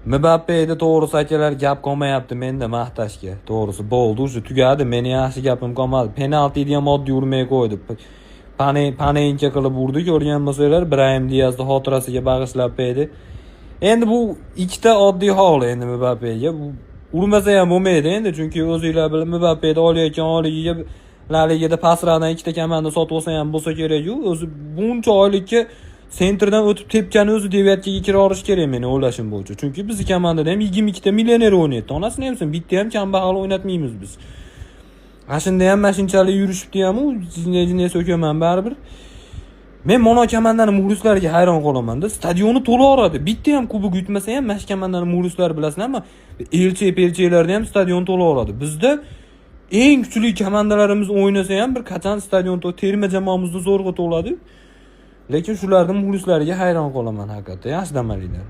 Mbappe'de to'g'risi akalar gap qolmayapti menda maqtashga. To'g'risi bo'ldi, o'sha tugadi. Meni yaxshi gapim qolmadi. Penaltini ham oddiy urmay qo'ydi. Panencha qilib urdi, ko'rgan bo'lsanglar, Brahim Diyazni xotirasiga bag'ishlab qo'ydi. Endi bu ikkita oddiy hol endi Mbappe'ga. Urmasa ham bo'lmaydi endi, chunki o'zingizlar bilan Mbappe'da olayotgan oyligiga La Ligada pasradan ikkita komanda sotib olsa ham bo'lsa kerak-ku. O'zi buncha oylikka sentrdan o'tib tepkani o'zi devyatkaga kira olish kerak meni o'ylashim bo'yicha. Chunki bizning komandada ham 22 ta millioner o'ynaydi. Onasini ham bitta ham kambag'al o'ynatmaymiz biz. Ashunda ham mashinchalik yurishibdi ham, u jinni so'kaman baribir. Men mana komandani muxlislariga hayron qolaman-da. Stadionni to'laveradi. Bitta ham kubok yutmasa ham mana komandani muxlislari bilasizlarmi? Elchi-pelchilarda ham stadion to'laveradi. Bizda eng kuchli komandalarimiz o'ynasa ham bir qachon stadion terma jamoamizda zo'rg'a to'ladi. Lekin shularning muxlislariga hayron qolaman haqiqatdan. Yaxshi dam olinglar.